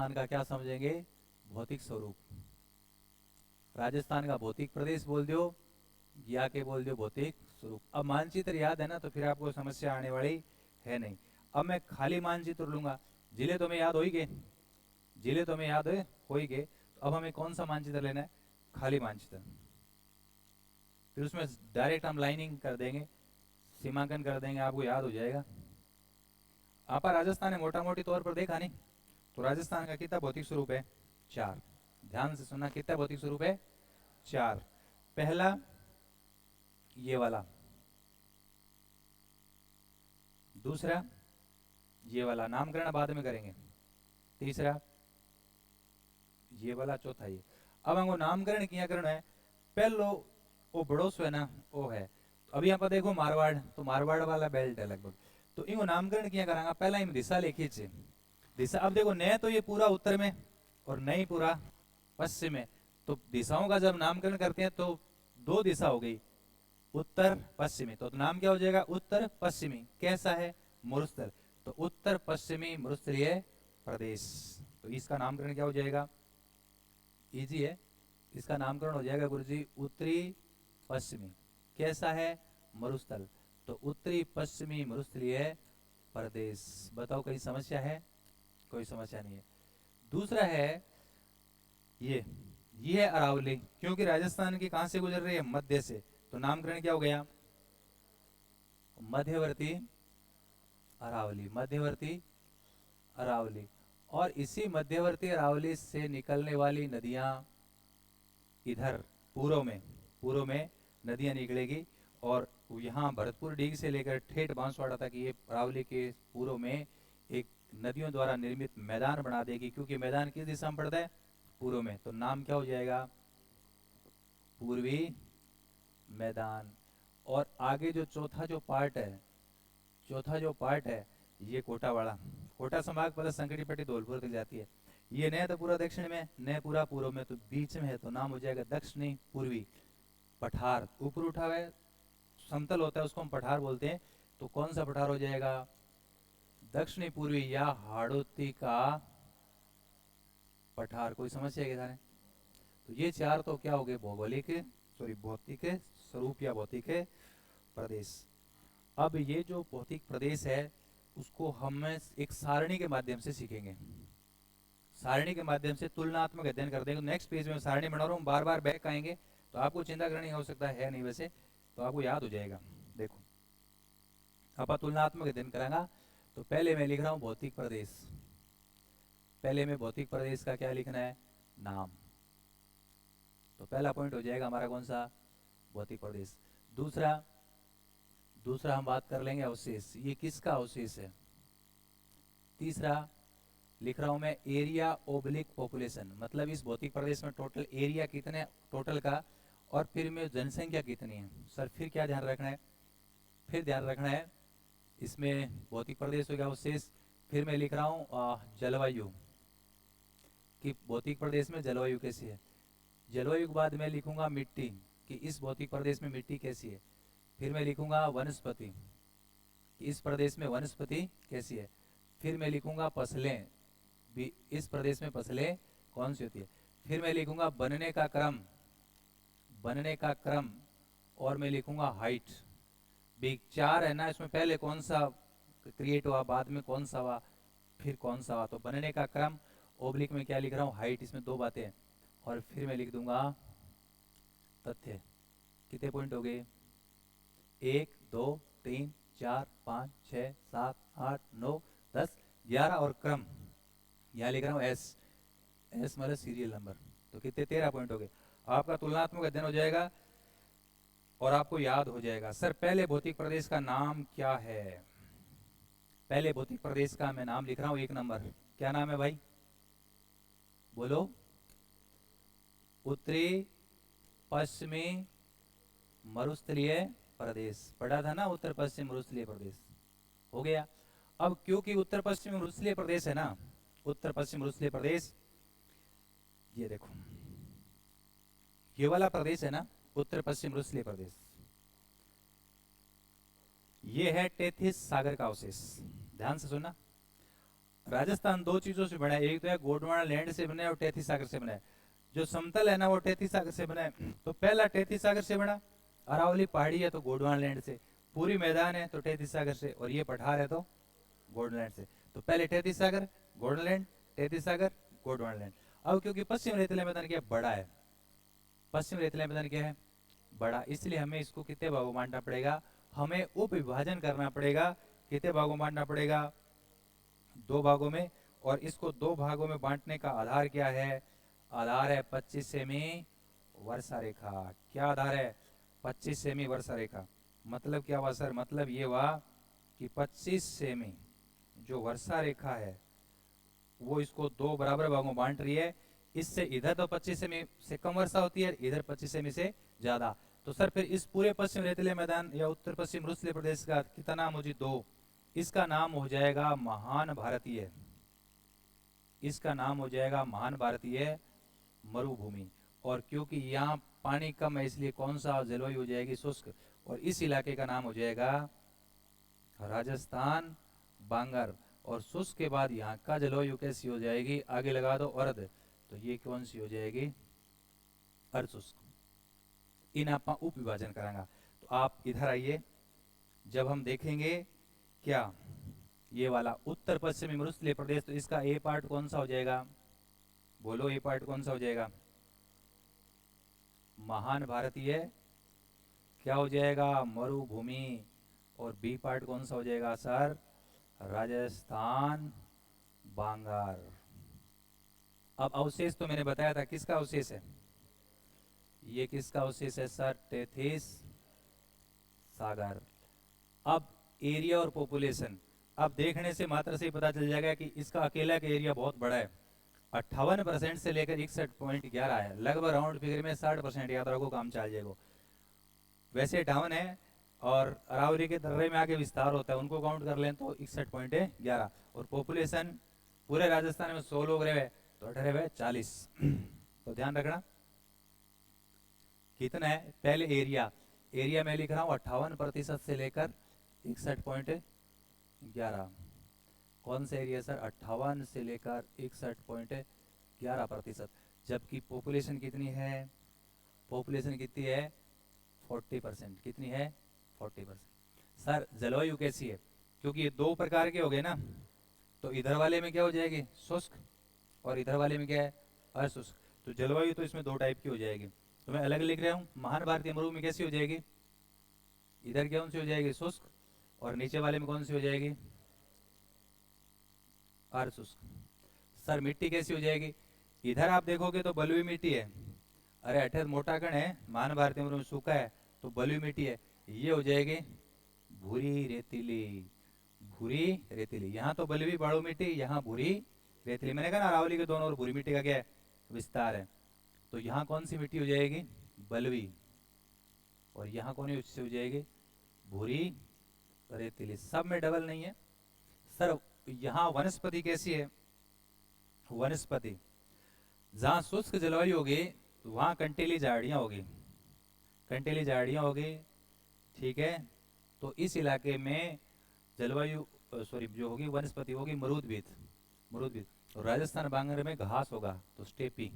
राजस्थान का क्या समझेंगे? भौतिक स्वरूप। राजस्थान का भौतिक प्रदेश बोल दो या के बोल दो भौतिक स्वरूप। अब मानचित्र याद है ना, तो फिर आपको समस्या आने वाली है नहीं। अब मैं खाली मानचित्र लूंगा। जिले तो मैं याद हो ही गए, जिले तो मैं याद हो ही गए। तो अब हमें कौन सा मानचित्र लेना है? खाली मानचित्र। फिर उसमें डायरेक्ट हम लाइनिंग कर देंगे, सीमांकन कर देंगे, आपको याद हो जाएगा। आप राजस्थान ने मोटा मोटी तौर पर देखा नहीं? तो राजस्थान का कितना भौतिक स्वरूप है? 4। ध्यान से सुनना, कितना भौतिक स्वरूप है? 4। पहला ये वाला, दूसरा ये वाला, नामकरण बाद में करेंगे, तीसरा ये वाला, चौथा ये। अब हमको नामकरण किया करना है। पहलो वो बड़ो सो है ना, वो है। अभी यहाँ पर देखो मारवाड़, तो मारवाड़ वाला बेल्ट है लगभग। तो इनको नामकरण किया करांगा। पहला इन दिशा लिखी छे, दिशा। अब देखो न तो ये पूरा उत्तर में और न ही पूरा पश्चिम में। तो दिशाओं का जब नामकरण करते हैं तो दो दिशा हो गई, उत्तर पश्चिमी। तो नाम क्या हो जाएगा? उत्तर पश्चिमी। कैसा है? मरुस्थल। तो उत्तर पश्चिमी मरुस्थलीय प्रदेश। तो इसका नामकरण क्या हो जाएगा? इजी है। इसका नामकरण हो जाएगा गुरुजी उत्तरी पश्चिमी। कैसा है? मरुस्थल। तो उत्तरी पश्चिमी मरुस्थलीय प्रदेश। बताओ कहीं समस्या है? कोई समस्या नहीं है। दूसरा है ये है अरावली, क्योंकि राजस्थान की कहां से गुजर रही है? मध्य से। तो नामकरण क्या हो गया? मध्यवर्ती अरावली, मध्यवर्ती अरावली। और इसी मध्यवर्ती अरावली से निकलने वाली नदियां इधर पूर्व में नदियां निकलेगी। और यहाँ भरतपुर डीग से लेकर ठेठ बांसवाड़ा तक ये अरावली के पूर्व में एक नदियों द्वारा निर्मित मैदान बना देगी, क्योंकि मैदान किस दिशा में पड़ता है? पूर्व में। तो नाम क्या हो जाएगा? पूर्वी मैदान। और आगे जो चौथा जो पार्ट है ये कोटावाड़ा, कोटा संभाग प्लस संकटी पट्टी धौलपुर तक जाती है। ये न तो पूरा दक्षिण में, न पूरा पूर्व में, तो बीच में है। तो नाम हो जाएगा दक्षिणी पूर्वी पठार। ऊपर उठा हुआ है, समतल होता है, उसको हम पठार बोलते हैं। तो कौन सा पठार हो जाएगा? दक्षिणी पूर्वी या हाड़ौती का पठार। कोई समस्या है क्या? तो ये चार तो क्या हो गए? भौगोलिक भौतिक स्वरूप या भौतिक प्रदेश। अब ये जो भौतिक प्रदेश है उसको हम एक सारणी के माध्यम से सीखेंगे। सारणी के माध्यम से तुलनात्मक अध्ययन कर देंगे। नेक्स्ट पेज में सारणी बना रहा हूँ, बार बार बैक आएंगे, तो आपको चिंता करने की आवश्यकता है नहीं, वैसे तो आपको याद हो जाएगा। देखो अब तुलनात्मक अध्ययन करांगा। तो पहले मैं लिख रहा हूँ भौतिक प्रदेश। पहले में भौतिक प्रदेश का क्या लिखना है? नाम। तो पहला पॉइंट हो जाएगा हमारा कौन सा? भौतिक प्रदेश। दूसरा हम बात कर लेंगे अवशेष। ये किसका अवशेष है? तीसरा लिख रहा हूं मैं एरिया ओब्लिक पॉपुलेशन, मतलब इस भौतिक प्रदेश में टोटल एरिया कितने टोटल का, और फिर में जनसंख्या कितनी है। सर फिर क्या ध्यान रखना है? फिर ध्यान रखना है इसमें भौतिक प्रदेश हो गया अवशेष। फिर मैं लिख रहा हूँ जलवायु, कि भौतिक प्रदेश में जलवायु कैसी है। जलवायु के बाद मैं लिखूंगा मिट्टी, कि इस भौतिक प्रदेश में मिट्टी कैसी है। फिर मैं लिखूंगा वनस्पति, कि इस प्रदेश में वनस्पति कैसी है। फिर मैं लिखूंगा फसलें, भी इस प्रदेश में फसलें कौन सी होती है। फिर मैं लिखूंगा बनने का क्रम, और मैं लिखूंगा हाइट। भी चार है ना, इसमें पहले कौन सा क्रिएट हुआ, बाद में कौन सा हुआ, फिर कौन सा हुआ। तो बनने का क्रम, ओब्लिक में क्या लिख रहा हूँ? हाइट। इसमें दो बातें। और फिर मैं लिख दूंगा तथ्य। कितने पॉइंट हो गए? 1 2 3 4 5 6 7 8 9 10 11 और क्रम यहाँ लिख रहा हूँ एस मतलब सीरियल नंबर। तो कितने? 13 पॉइंट हो गए। आपका तुलनात्मक अध्ययन हो जाएगा और आपको याद हो जाएगा सर पहले भौतिक प्रदेश का नाम क्या है। पहले भौतिक प्रदेश का मैं नाम लिख रहा हूं 1 नंबर। क्या नाम है भाई? बोलो। उत्तरी पश्चिमी मरुस्थलीय प्रदेश। पढ़ा था ना, उत्तर पश्चिम मरुस्थलीय प्रदेश। हो गया। अब क्योंकि उत्तर पश्चिम मरुस्थलीय प्रदेश है ना, उत्तर पश्चिम मरुस्थलीय प्रदेश, ये देखो ये वाला प्रदेश है ना, उत्तर पश्चिम मरुस्थलीय प्रदेश, ये है टेथिस सागर का अवशेष। ध्यान से सुनना। राजस्थान दो चीजों से बना है, एक तो है गोंडवाना लैंड से बना है और तैतीस सागर से बना है। जो समतल है ना वो तैतीस सागर से बना है। तो पहला तैतीस सागर से बना, अरावली पहाड़ी है तो गोंडवाना लैंड से, पूरी मैदान है तो तैतीस सागर से, और ये पठार है तो गोंडलैंड से। तो पहले तैतीस सागर गोंडलैंड, तैतीस सागर गोंडवाना। अब क्योंकि पश्चिम रेतीला मैदान क्या बड़ा है, पश्चिम रेतीला मैदान क्या है बड़ा, इसलिए हमें इसको कितने भागों में बांटना पड़ेगा, हमें उप विभाजन करना पड़ेगा। कितने भागों में बांटना पड़ेगा, दो भागों में। और इसको दो भागों में बांटने का आधार क्या है, आधार है 25 सेमी वर्षा रेखा। क्या आधार है, 25 सेमी वर्षा रेखा। मतलब क्या हुआ सर, मतलब ये हुआ कि 25 सेमी जो वर्षा रेखा है वो इसको दो बराबर भागों में बांट रही है। इससे इधर तो 25 सेमी से कम वर्षा होती है, इधर 25 सेमी से ज्यादा। तो सर फिर इस पूरे पश्चिम रेतीले मैदान या उत्तर पश्चिम रुसले प्रदेश का कितना नाम हो जी, दो। इसका नाम हो जाएगा महान भारतीय, इसका नाम हो जाएगा महान भारतीय मरुभूमि। और क्योंकि यहाँ पानी कम है इसलिए कौन सा जलवायु हो जाएगी, शुष्क। और इस इलाके का नाम हो जाएगा राजस्थान बांगर। और शुष्क के बाद यहाँ का जलवायु कैसी हो जाएगी, आगे लगा दो अर्ध, तो ये कौन सी हो जाएगी, अर्ध शुष्क। इन आप उप विभाजन करांगा। तो आप इधर आइए, जब हम देखेंगे क्या ये वाला उत्तर पश्चिमी मरुस्थलीय प्रदेश, तो इसका ए पार्ट कौन सा हो जाएगा, बोलो ए पार्ट कौन सा हो जाएगा, महान भारतीय क्या हो जाएगा, मरुभूमि। और बी पार्ट कौन सा हो जाएगा सर, राजस्थान बांगार। अब अवशेष तो मैंने बताया था, किसका अवशेष है, ये किसका अवशेष है सर, तैतीस सागर। अब एरिया और पॉपुलेशन, अब देखने से मात्र से ही पता चल जाएगा कि इसका अकेला का एरिया बहुत बड़ा है। 58% से लेकर 61.11 है, लगभग राउंड फिगर में 60% याद रखो, काम चल जाएगा। वैसे डाउन है और अरावली के दर्रे में आगे विस्तार होता है, उनको काउंट कर लें तो 61.11। और पॉपुलेशन पूरे राजस्थान में 100 लोग रहे, तो ठहरे हुए 40। तो ध्यान रखना कितना है, पहले एरिया, एरिया में लिख रहा हूं 58% से लेकर 61.11। कौन सा एरिया सर, 58 से लेकर 61.11%। जबकि पॉपुलेशन कितनी है, पॉपुलेशन कितनी है 40%, कितनी है 40%। सर जलवायु कैसी है, क्योंकि ये दो प्रकार के हो गए ना, तो इधर वाले में क्या हो जाएगी, शुष्क, और इधर वाले में क्या है, अशुष्क। तो जलवायु तो इसमें दो टाइप की हो जाएगी। तो मैं अलग लिख रहा हूं, महान भारतीय मरुभूमि कैसी हो जाएगी, इधर कौन सी हो जाएगी, शुष्क, और नीचे वाले में कौन सी हो जाएगी, अर्धशुष्क। सर मिट्टी कैसी हो जाएगी, इधर आप देखोगे तो बलुई मिट्टी है, अरे अठेर मोटा कण है, महान भारतीय मरुभूमि सूखा है तो बलुई मिट्टी है, ये हो जाएगी भूरी रेतीली, भूरी रेतीली। यहाँ तो बलुई बालू मिट्टी, यहाँ भूरी रेतीली। मैंने कहा ना अरावली के दोनों और भूरी मिट्टी का क्या है, विस्तार है। तो यहाँ कौन सी मिट्टी हो जाएगी, बलुई, और यहाँ कौन सी हो जाएगी, भूरी रेतीली। सब में डबल नहीं है सर। यहाँ वनस्पति कैसी है, वनस्पति जहां शुष्क जलवायु होगी तो वहां कंटीली झाड़ियां होगी, कंटीली झाड़ियां होगी, ठीक है। तो इस इलाके में जलवायु सॉरी जो होगी वनस्पति होगी मरुदभित, मरुदभित। और राजस्थान बांगर में घास होगा तो स्टेपी।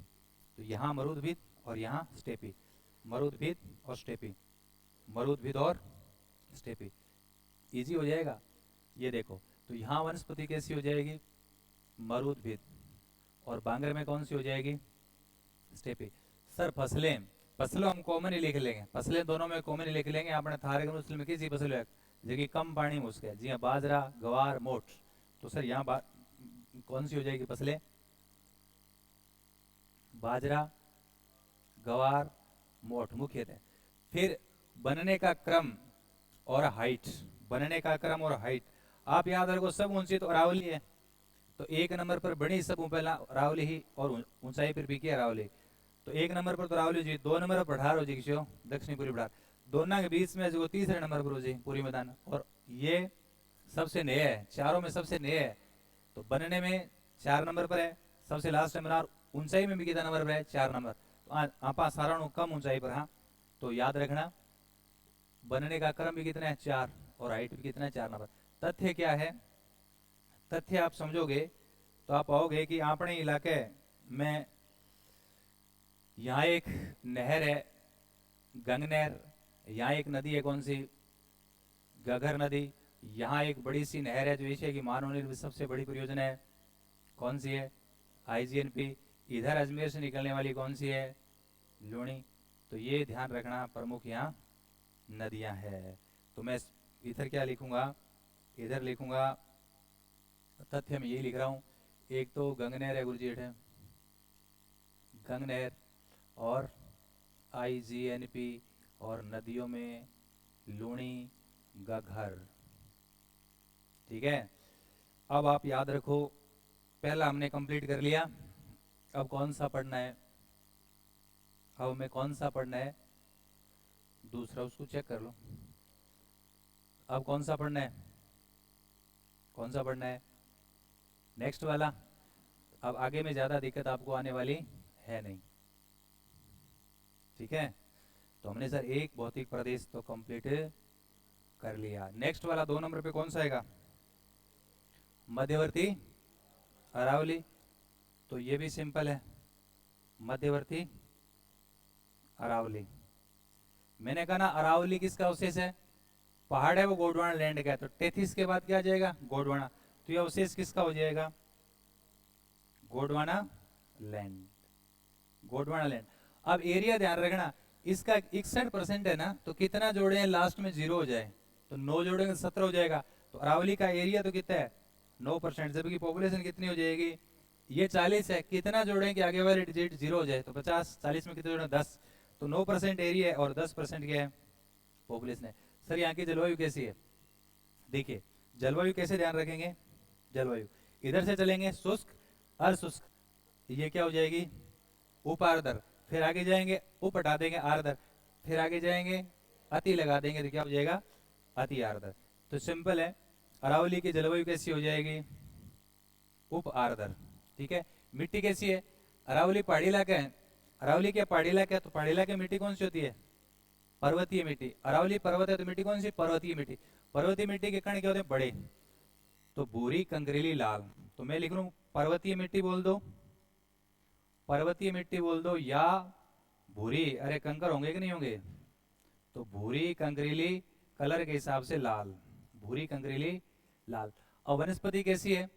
तो यहाँ मरुदभित और यहाँ स्टेपी, मरुदभित और स्टेपी, मरुदभित और स्टेपी, इजी हो जाएगा। ये देखो, तो यहाँ वनस्पति कैसी हो जाएगी, मरुदभित, और बांगर में कौन सी हो जाएगी, स्टेपी। सर फसलें, फसलों हम कॉमन ही लिख लेंगे, फसलें दोनों में कॉमन ही लिख लेंगे। आपने थारे के में किसी फसल है जो कम पानी में उसके, जी हाँ बाजरा गवार मोठ। तो सर यहाँ कौन सी हो जाएगी फसलें, बाजरा गवार मोठ मुख्यतः। फिर बनने का क्रम और हाइट, बनने का क्रम और हाइट आप याद रखो, सब ऊंची तो अरावली है, तो एक नंबर पर बड़ी सब पहला अरावली ही, और ऊंचाई पर भी की अरावली। तो एक नंबर पर तो अरावली जी, दो नंबर पर पठार हो जी किसी दक्षिणी पूरी पठार, दोनों के बीच में जो तीसरे नंबर पर हो जी पूरी मैदान। और ये सबसे नए है, चारों में सबसे नए है, तो बनने में 4 नंबर पर है, सबसे लास्ट नंबर। और ऊंचाई में भी कितना नंबर पर है, 4 नंबर। तो आपा सारा कम ऊंचाई पर, हाँ तो याद रखना बनने का क्रम भी कितना है 4, और हाइट भी कितना है 4 नंबर। तथ्य क्या है, तथ्य आप समझोगे तो आप पाओगे कि अपने इलाके में यहाँ एक नहर है, गंग नहर, यहाँ एक नदी है, कौन सी, गगर नदी, यहाँ एक बड़ी सी नहर है जो एशिया की मानव निर्मित सबसे बड़ी परियोजना है, कौन सी है, आईजीएनपी। इधर अजमेर से निकलने वाली कौन सी है, लूणी। तो ये ध्यान रखना, प्रमुख यहाँ नदियां हैं। तो मैं इधर क्या लिखूंगा, इधर लिखूंगा तथ्य में यही लिख रहा हूं, एक तो गंग नहर है गुरुजी है, गंग नहर और आईजीएनपी, और नदियों में लूणी, घग्गर। ठीक है, अब आप याद रखो, पहला हमने कंप्लीट कर लिया, अब कौन सा पढ़ना है, अब हमें कौन सा पढ़ना है, दूसरा, उसको चेक कर लो। अब कौन सा पढ़ना है, कौन सा पढ़ना है, नेक्स्ट वाला। अब आगे में ज्यादा दिक्कत आपको आने वाली है नहीं। ठीक है, तो हमने सर एक भौतिक प्रदेश तो कंप्लीट कर लिया। नेक्स्ट वाला 2 नंबर पे कौन सा आएगा, मध्यवर्ती अरावली। तो ये भी सिंपल है, मध्यवर्ती अरावली। मैंने कहा ना अरावली किसका अवशेष है, पहाड़ है वो गोंडवाना लैंड का है, तो 33 के बाद क्या आ जाएगा, गोंडवाना। तो ये अवशेष किसका हो जाएगा, गोंडवाना लैंड, गोंडवाना लैंड। अब एरिया ध्यान रखना, इसका 61% है ना, तो कितना जोड़े लास्ट में 0 हो जाए, तो 9 जोड़ेंगे 17 हो जाएगा। तो अरावली का एरिया तो कितना है, 9%, जबकि पॉपुलेशन कितनी हो जाएगी, ये 40 है, कितना जोड़ें कि आगे वाले डिजिट 0 हो जाए, तो 50, 40 में कितने जोड़े, 10। तो 9% एरिया है और 10% क्या है, पॉपुलेशन है। सर यहाँ की जलवायु कैसी है, देखिए जलवायु कैसे ध्यान रखेंगे, जलवायु इधर से चलेंगे, शुष्क अर्धशुष्क, ये क्या हो जाएगी, उप आर्द्र, फिर आगे जाएंगे उप हटा देंगे आर्द्र, फिर आगे जाएंगे अति लगा देंगे, तो क्या हो जाएगा, अति आर्द्र। तो सिंपल है, अरावली की जलवायु कैसी हो जाएगी, उप आर्द्र। ठीक है, मिट्टी कैसी है, अरावली पहाड़ी इलाका है, अरावली क्या पहाड़ी इलाका है, तो पहाड़ी इलाके मिट्टी कौन सी होती है, पर्वतीय मिट्टी। अरावली पर्वत है तो मिट्टी कौन सी, पर्वतीय मिट्टी। पर्वतीय मिट्टी के कण क्या होते हैं, बड़े, तो भूरी, कंकरीली, लाल। तो मैं लिख लूं पर्वतीय मिट्टी बोल दो, पर्वतीय मिट्टी बोल दो, या भूरी, अरे कंकर होंगे कि नहीं होंगे, तो भूरी कंकरीली, कलर के हिसाब से लाल, भूरी कंकरीली लाल। और वनस्पति कैसी है,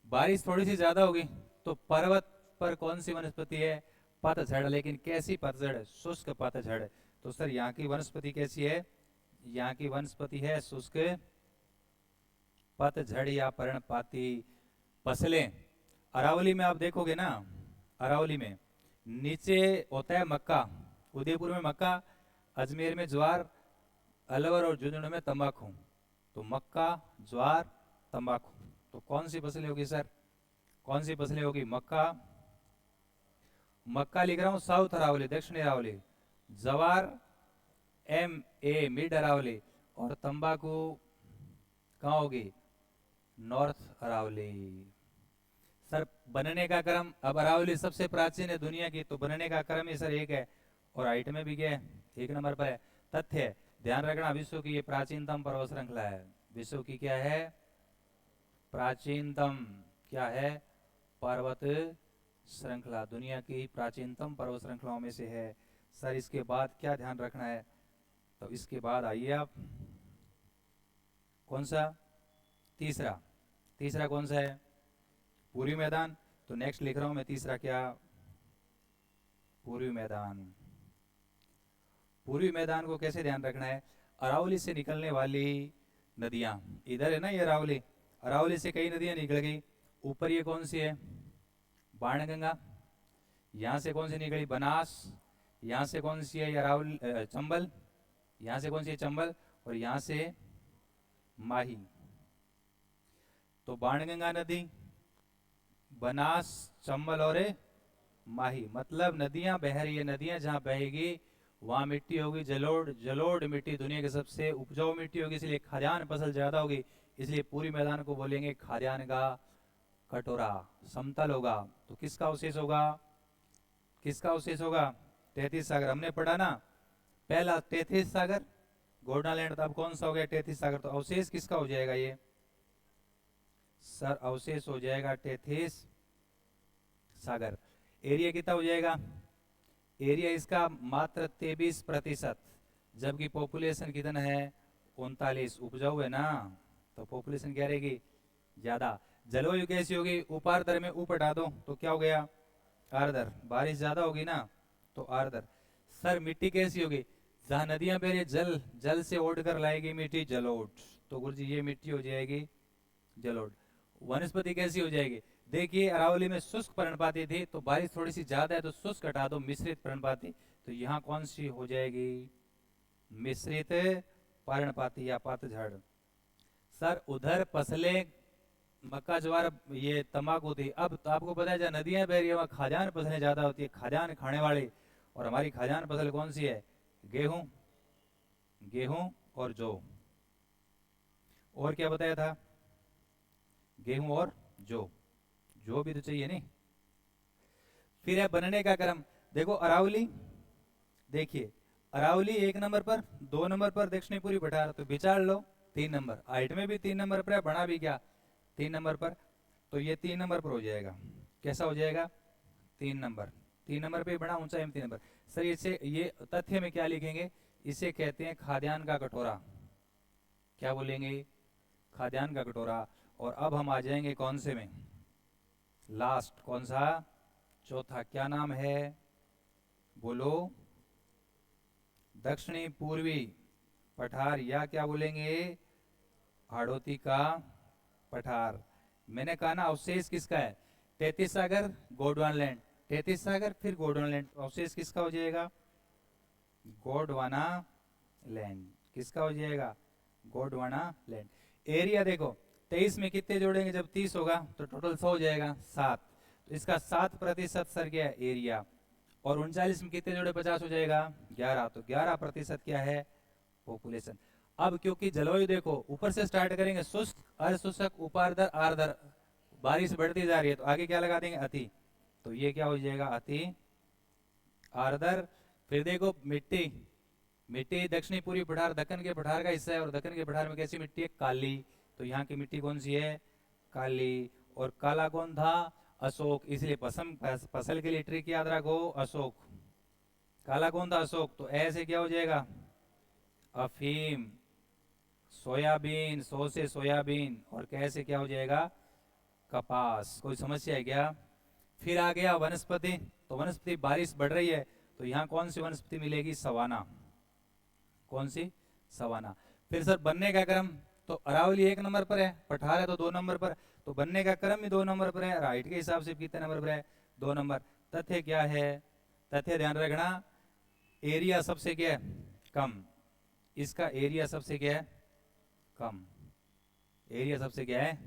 बारिश थोड़ी सी ज्यादा होगी तो पर्वत पर कौन सी वनस्पति है, पतझड़। लेकिन कैसी पतझड़, शुष्क पतझड़। तो सर यहाँ की वनस्पति कैसी है, यहाँ की वनस्पति है शुष्क पतझड़ या पर्णपाती फसलें। अरावली में आप देखोगे ना, अरावली में नीचे होता है मक्का, उदयपुर में मक्का, अजमेर में ज्वार, अलवर और झुंझुनू में तंबाकू। तो मक्का, ज्वार, तंबाकू, तो कौन सी फसलें होगी सर, कौन सी फसलें होगी, मक्का, मक्का लिख रहा हूं साउथ अरावली, दक्षिणी अरावली, जवार MA मिड अरावली, और तंबाकू कहाँ होगी, नॉर्थ अरावली। सर बनने का क्रम, अब अरावली सबसे प्राचीन है दुनिया की, तो बनने का क्रम ही सर एक है, और हाइट में भी क्या है, 1 नंबर पर है। तथ्य है, ध्यान रखना, विश्व की ये प्राचीनतम पर्वत श्रृंखला है, विश्व की क्या है, प्राचीनतम क्या है, पर्वत श्रृंखला, दुनिया की प्राचीनतम पर्वत श्रृंखलाओं में से है। सर इसके बाद क्या ध्यान रखना है, तो इसके बाद आइए आप, कौन सा, तीसरा, तीसरा कौन सा है, पूर्वी मैदान। तो नेक्स्ट लिख रहा हूं मैं तीसरा क्या, पूर्वी मैदान। पूर्वी मैदान को कैसे ध्यान रखना है, अरावली से निकलने वाली नदियां, इधर है ना ये अरावली, अरावली से कई नदियां निकल गई, ऊपर ये कौन सी है, बाणगंगा, यहां से कौन सी निकली, बनास, यहां से कौन सी है अरावली, चंबल, यहां से कौन सी है, चंबल, और यहां से माही। तो बाणगंगा नदी, बनास, चंबल और माही, मतलब नदियां बह रही है, नदियां जहां बहेगी वहां मिट्टी होगी जलोढ़, जलोढ़ मिट्टी दुनिया की सबसे उपजाऊ मिट्टी होगी, इसलिए खाद्यान्न फसल ज्यादा होगी, इसलिए पूरी मैदान को बोलेंगे खाद्यान्न का कटोरा। समतल होगा तो किसका अवशेष होगा, किसका अवशेष होगा, 33 सागर। हमने पढ़ा ना पहला 33 सागर गोंडवाना लैंड, तो अब कौन सा हो गया 33 सागर, तो अवशेष किसका हो जाएगा ये, सर अवशेष हो जाएगा 33 सागर। एरिया कितना हो जाएगा? एरिया इसका मात्र 23%, जबकि पॉपुलेशन कितना है? 39। उपजाऊ है ना, तो पॉपुलेशन क्या रहेगी? ज्यादा। जलवायु कैसी होगी? उपार्द्र में ऊपर हटा दो तो क्या हो गया? आर्द्र। बारिश ज्यादा होगी ना तो आर्द्र। सर मिट्टी कैसी होगी? जहां नदियां बह रही जल, जल से ओढ़ कर लाएगी मिट्टी जलोढ़, तो गुरुजी ये मिट्टी हो जाएगी जलोढ़। वनस्पति कैसी हो जाएगी? देखिए अरावली में शुष्क पर्णपाती थी, तो बारिश थोड़ी सी ज्यादा है तो शुष्क हटा दो, मिश्रित पर्णपाती, तो यहाँ कौन सी हो जाएगी? मिश्रित पर्णपाती या पतझड़। सर उधर फसलें मक्का ज्वार ये तंबाकू थी, अब तो आपको पता है जहाँ नदियां बह रही है वहाँ खाद्यान्न फसलें ज्यादा होती है, खाद्यान्न खाने वाले, और हमारी खाद्यान्न फसल कौन सी है? गेहूं। गेहूं और जौ। और क्या बताया था? गेहूं और जौ। जौ भी तो चाहिए नहीं। फिर है बनने का क्रम। देखो अरावली, देखिए अरावली 1 नंबर पर, 2 नंबर पर दक्षिणीपुरी पठार, तो विचार लो 3 नंबर, हाइट में भी 3 नंबर पर है, बना भी क्या 3 नंबर पर, तो ये 3 नंबर पर हो जाएगा। कैसा हो जाएगा? 3 नंबर। 3 नंबर पे बना, ऊंचाई में 3 नंबर। सर इसे ये तथ्य में क्या लिखेंगे? इसे कहते हैं खाद्यान्न का कटोरा। क्या बोलेंगे? खाद्यान्न का कटोरा। और अब हम आ जाएंगे कौन से में? लास्ट कौन सा? चौथा। क्या नाम है? बोलो। दक्षिणी पूर्वी पठार, या क्या बोलेंगे? हाड़ौती का पठार। मैंने कहा ना अवशेष किसका है? 33 सागर गोंडवाना, 33 सागर फिर गोंडवाना, अवशेष किसका हो जाएगा? गोंडवाना लैंड। किसका हो जाएगा? गोंडवाना लैंड। एरिया देखो 23 में कितने जोड़ेंगे? जब 30 होगा तो टोटल 100 हो जाएगा, 7, तो इसका 7% सर क्या है? एरिया। और 39 में कितने जोड़े? 50 हो जाएगा, 11, तो 11% क्या है? पॉपुलेशन। अब क्योंकि जलवायु देखो ऊपर से स्टार्ट करेंगे, शुष्क, अशुष्क, उपार्द्र, आर्द्र, बारिश बढ़ती जा रही है तो आगे क्या लगा देंगे? अति, तो ये क्या हो जाएगा? अति आर्द्र। फिर देखो मिट्टी, मिट्टी दक्षिणी पूर्वी पठार दक्कन के पठार का हिस्सा है, और दक्कन के पठार में कैसी मिट्टी है? काली, तो यहाँ की मिट्टी कौन सी है? काली। और काला कौन था? अशोक, इसलिए फसल के लिए ट्रिक याद रखो, अशोक। काला कौन था? अशोक। तो ऐसे क्या हो जाएगा? अफीम। सोयाबीन, सो से सोयाबीन, और कैसे क्या हो जाएगा? कपास। कोई समस्या है क्या? फिर आ गया वनस्पति, तो वनस्पति बारिश बढ़ रही है तो यहाँ कौन सी वनस्पति मिलेगी? सवाना। कौन सी? सवाना। फिर सर बनने का क्रम, तो अरावली 1 नंबर पर है, पठार है तो 2 नंबर पर, तो बनने का क्रम भी 2 नंबर पर है, राइट के हिसाब से कितने नंबर पर है? 2 नंबर। तथ्य क्या है? तथ्य ध्यान रखना, एरिया सबसे क्या है? कम। इसका एरिया सबसे क्या है? कम। एरिया सबसे क्या है?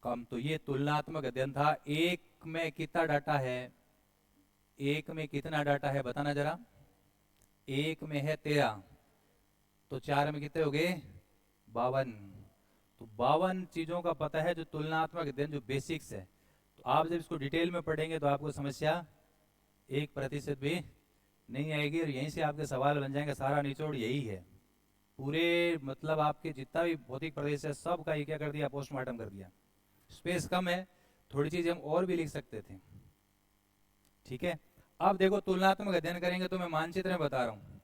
कम। तो ये तुलनात्मक अध्ययन था। एक में कितना डाटा है? एक में कितना डाटा है बताना जरा? एक में है 13, तो 4 में कितने हो गए? 52। तो 52 चीजों का पता है, जो तुलनात्मक अध्ययन, जो बेसिक्स है। तो आप जब इसको डिटेल में पढ़ेंगे तो आपको समस्या 1% भी नहीं आएगी, और यहीं से आपके सवाल बन जाएंगे। सारा निचोड़ यही है पूरे, मतलब आपके जितना भी भौतिक प्रदेश है सब का ये क्या कर दिया? पोस्टमार्टम कर दिया। स्पेस कम है, थोड़ी चीजें हम और भी लिख सकते थे। ठीक है, अब देखो तुलनात्मक अध्ययन करेंगे तो मैं मानचित्र में बता रहा हूं।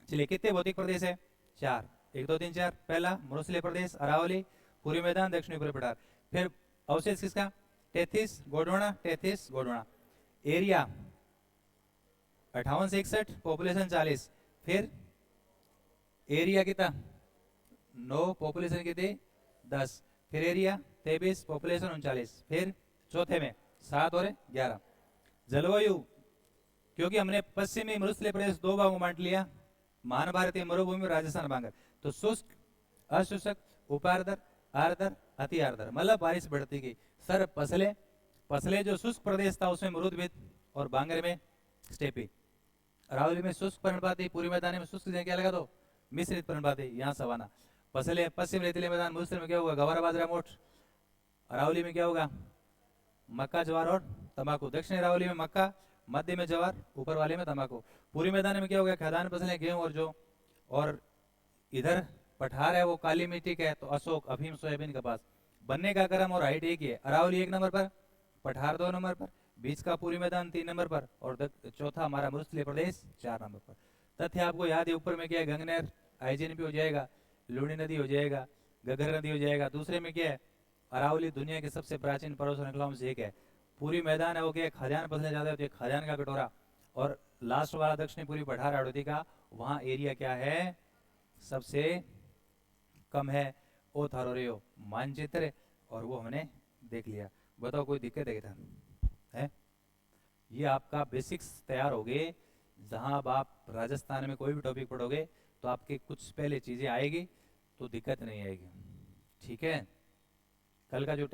चलिए कितने भौतिक प्रदेश है? 4, 1 2 3 4। पहला मरुस्थलीय प्रदेश अरावली, पूर्वी मैदान, दक्षिणी पूर्वी पठार। फिर अवशेष किसका? 33 गोंडवाना, 33 गोंडवाना। एरिया 58 से 61, पॉपुलेशन 40। फिर एरिया कितना? 9, पॉपुलेशन कितनी? 10। फिर एरिया 23, पॉपुलेशन 39। फिर चौथे में 7 और 11। जलवायु, क्योंकि हमने पश्चिमी मरुस्थलीय प्रदेश 2 भागों में बांट लिया, महाभारतीय मरुभूमि और राजस्थान बांगर, तो शुष्क, अशुष्क, उपार्द्र, आर्द्र, अति आर्द्र, मतलब बारिश बढ़ती गई। सर फसलें, फसलें जो शुष्क प्रदेश था उसमें मरुदभित, और बांगर में स्टेपी। अरावली में शुष्क पर्णपाती, पूर्वी मैदान में शुष्क क्या लगा दो? मिश्रित पर्णपाती, यहाँ सवाना। फसलें पश्चिम रेतीले मैदान, मरुस्थल में क्या होगा? गवार, बाजरा, मोठ। अरावली में क्या होगा? मक्का, ज्वार और तंबाकू। दक्षिण अरावली में मक्का, मध्य में ज्वार, ऊपर वाले में तंबाकू। पूर्वी मैदान में क्या होगा? खाद्यान्न फसलें, गेहूं और जौ। और इधर पठार है वो काली मिट्टी का है, तो अशोक, अफीम, सोयाबीन, कपास। बनने का क्रम और हाइट एक ही है। अरावली 1 नंबर पर, पठार 2 नंबर पर, बीच का पूरी मैदान 3 नंबर पर, और चौथा हमारा मुस्लिम प्रदेश 4 नंबर पर। तथ्य आपको याद है, ऊपर में क्या है, गंगनहर आईजीएनपी हो जाएगा, लूणी नदी हो जाएगा, घग्गर नदी हो जाएगा। दूसरे में क्या है, अरावली दुनिया के सबसे प्राचीन पर्वत श्रृंखलाओं में से एक है। पूरी मैदान है वो क्या है, खदान पसले ज्यादा होती है, खदान का कटोरा। और लास्ट वाला दक्षिणी पूरी पठार हाड़ौती का, वहां एरिया क्या है, सबसे कम है। ओ थारो रियो मानचित्र, और वो हमने देख लिया। बताओ कोई दिक्कत है क्या है? ये आपका बेसिक्स तैयार हो गए। जहां अब आप राजस्थान में कोई भी टॉपिक पढ़ोगे तो आपके कुछ पहले चीजें आएगी, तो दिक्कत नहीं आएगी। ठीक है, कल का जो